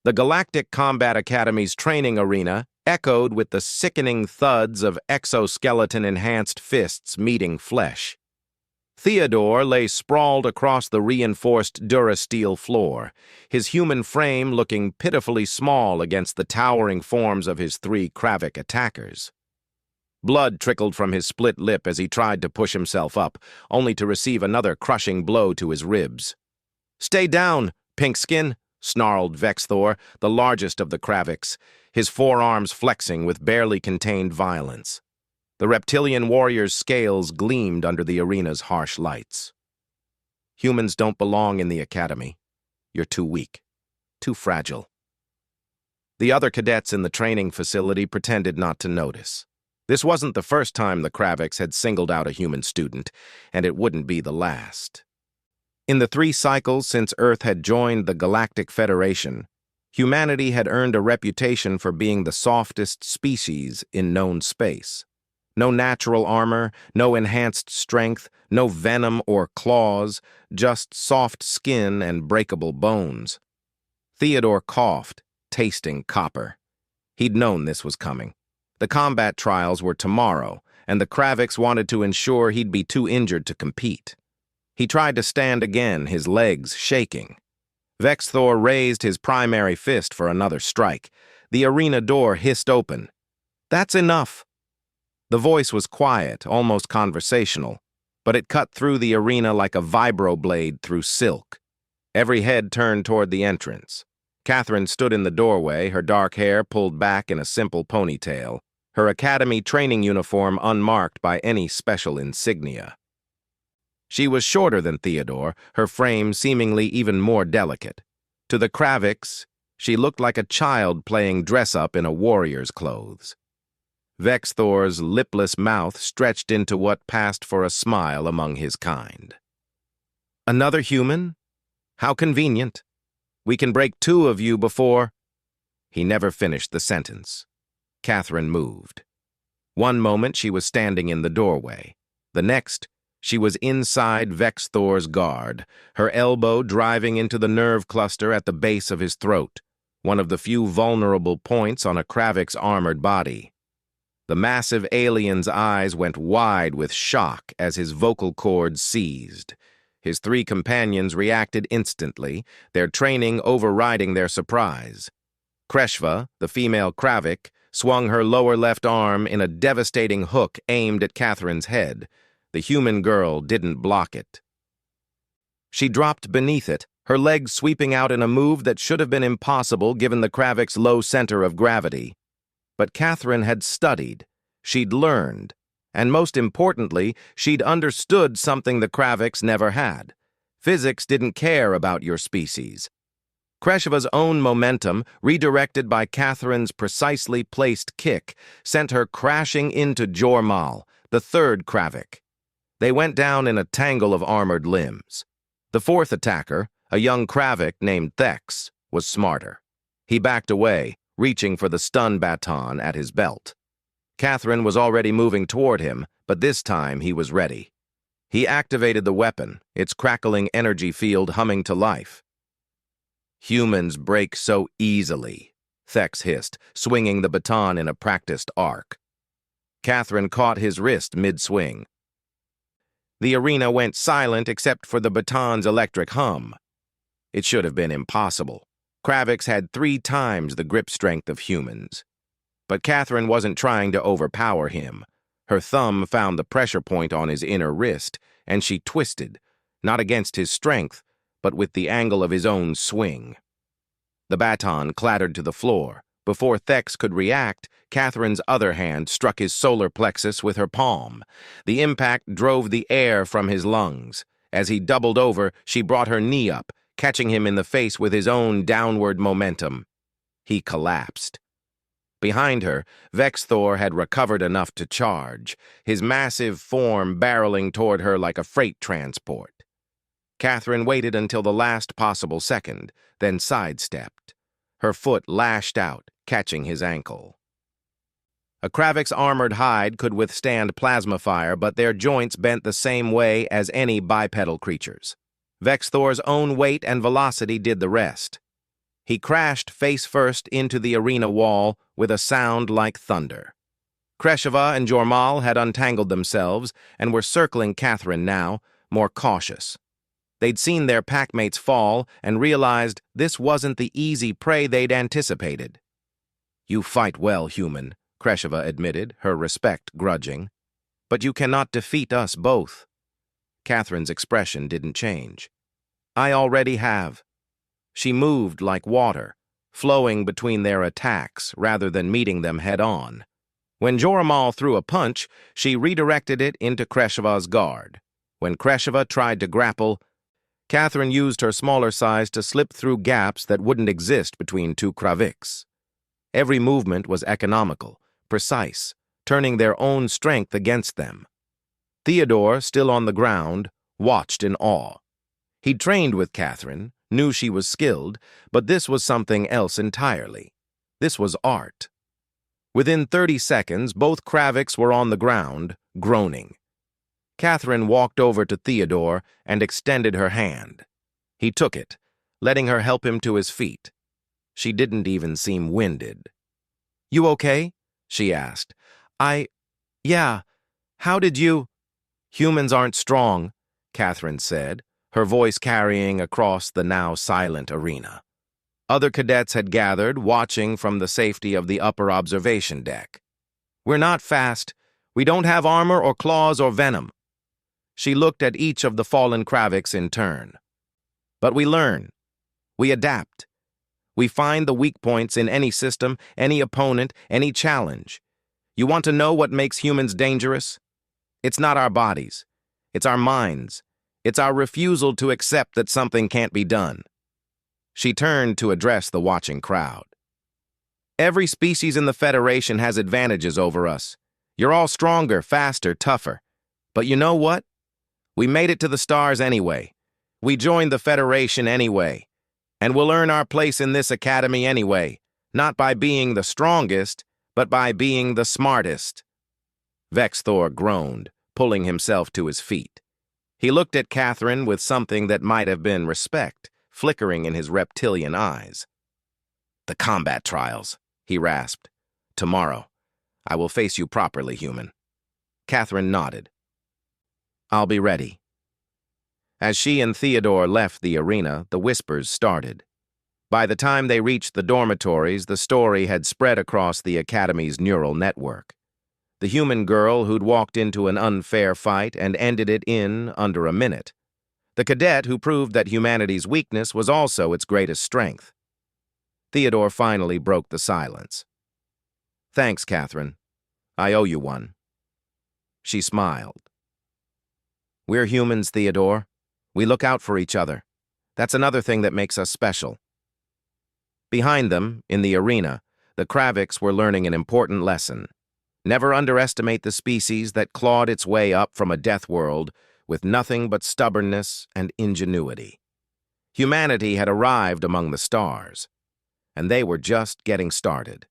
The Galactic Combat Academy's training arena echoed with the sickening thuds of exoskeleton-enhanced fists meeting flesh. Theodore lay sprawled across the reinforced Durasteel floor, his human frame looking pitifully small against the towering forms of his three Kravik attackers. Blood trickled from his split lip as he tried to push himself up, only to receive another crushing blow to his ribs. "Stay down, Pinkskin," snarled Vexthor, the largest of the Kraviks, his forearms flexing with barely contained violence. The reptilian warrior's scales gleamed under the arena's harsh lights. "Humans don't belong in the academy. You're too weak, too fragile." The other cadets in the training facility pretended not to notice. This wasn't the first time the Kraviks had singled out a human student, and it wouldn't be the last. In the 3 cycles since Earth had joined the Galactic Federation, humanity had earned a reputation for being the softest species in known space. No natural armor, no enhanced strength, no venom or claws, just soft skin and breakable bones. Theodore coughed, tasting copper. He'd known this was coming. The combat trials were tomorrow, and the Kraviks wanted to ensure he'd be too injured to compete. He tried to stand again, his legs shaking. Vexthor raised his primary fist for another strike. The arena door hissed open. "That's enough." The voice was quiet, almost conversational, but it cut through the arena like a vibroblade through silk. Every head turned toward the entrance. Catherine stood in the doorway, her dark hair pulled back in a simple ponytail, her academy training uniform unmarked by any special insignia. She was shorter than Theodore, her frame seemingly even more delicate. To the Kraviks, she looked like a child playing dress-up in a warrior's clothes. Vexthor's lipless mouth stretched into what passed for a smile among his kind. "Another human? How convenient. We can break 2 of you before—" He never finished the sentence. Catherine moved. One moment she was standing in the doorway. The next, she was inside Vexthor's guard, her elbow driving into the nerve cluster at the base of his throat, one of the few vulnerable points on a Kravik's armored body. The massive alien's eyes went wide with shock as his vocal cords seized. His 3 companions reacted instantly, their training overriding their surprise. Kreshva, the female Kravik, swung her lower left arm in a devastating hook aimed at Catherine's head. The human girl didn't block it. She dropped beneath it, her legs sweeping out in a move that should have been impossible given the Kravik's low center of gravity. But Catherine had studied, she'd learned, and most importantly, she'd understood something the Kraviks never had. Physics didn't care about your species. Kreshva's own momentum, redirected by Catherine's precisely placed kick, sent her crashing into Jormal, the 3rd Kravik. They went down in a tangle of armored limbs. The 4th attacker, a young Kravik named Thex, was smarter. He backed away, reaching for the stun baton at his belt. Catherine was already moving toward him, but this time he was ready. He activated the weapon, its crackling energy field humming to life. "Humans break so easily," Thex hissed, swinging the baton in a practiced arc. Catherine caught his wrist mid-swing. The arena went silent except for the baton's electric hum. It should have been impossible. Kraviks had 3 times the grip strength of humans. But Catherine wasn't trying to overpower him. Her thumb found the pressure point on his inner wrist, and she twisted, not against his strength, but with the angle of his own swing. The baton clattered to the floor. Before Thex could react, Catherine's other hand struck his solar plexus with her palm. The impact drove the air from his lungs. As he doubled over, she brought her knee up, catching him in the face with his own downward momentum. He collapsed. Behind her, Vexthor had recovered enough to charge, his massive form barreling toward her like a freight transport. Catherine waited until the last possible second, then sidestepped. Her foot lashed out, catching his ankle. A Kravik's armored hide could withstand plasma fire, but their joints bent the same way as any bipedal creature's. Vexthor's own weight and velocity did the rest. He crashed face first into the arena wall with a sound like thunder. Kreshava and Jormal had untangled themselves and were circling Catherine now, more cautious. They'd seen their packmates fall and realized this wasn't the easy prey they'd anticipated. "You fight well, human," Kreshava admitted, her respect grudging. "But you cannot defeat us both." Catherine's expression didn't change. "I already have." She moved like water, flowing between their attacks rather than meeting them head-on. When Jormal threw a punch, she redirected it into Kreshava's guard. When Kreshava tried to grapple, Catherine used her smaller size to slip through gaps that wouldn't exist between two kraviks. Every movement was economical, precise, turning their own strength against them. Theodore, still on the ground, watched in awe. He'd trained with Catherine, knew she was skilled, but this was something else entirely. This was art. Within 30 seconds, both kraviks were on the ground, groaning. Catherine walked over to Theodore and extended her hand. He took it, letting her help him to his feet. She didn't even seem winded. "You okay?" she asked. Yeah. How did you—" "Humans aren't strong," Catherine said, her voice carrying across the now silent arena. Other cadets had gathered, watching from the safety of the upper observation deck. "We're not fast. We don't have armor or claws or venom." She looked at each of the fallen kraviks in turn. "But we learn. We adapt. We find the weak points in any system, any opponent, any challenge. You want to know what makes humans dangerous? It's not our bodies. It's our minds. It's our refusal to accept that something can't be done." She turned to address the watching crowd. "Every species in the Federation has advantages over us. You're all stronger, faster, tougher. But you know what? We made it to the stars anyway. We joined the Federation anyway. And we'll earn our place in this academy anyway, not by being the strongest, but by being the smartest." Vexthor groaned, pulling himself to his feet. He looked at Catherine with something that might have been respect flickering in his reptilian eyes. "The combat trials," he rasped. "Tomorrow. I will face you properly, human." Catherine nodded. "I'll be ready." As she and Theodore left the arena, the whispers started. By the time they reached the dormitories, the story had spread across the Academy's neural network. The human girl who'd walked into an unfair fight and ended it in under a minute. The cadet who proved that humanity's weakness was also its greatest strength. Theodore finally broke the silence. "Thanks, Catherine. I owe you one." She smiled. "We're humans, Theodore. We look out for each other. That's another thing that makes us special." Behind them, in the arena, the kraviks were learning an important lesson. Never underestimate the species that clawed its way up from a death world with nothing but stubbornness and ingenuity. Humanity had arrived among the stars, and they were just getting started.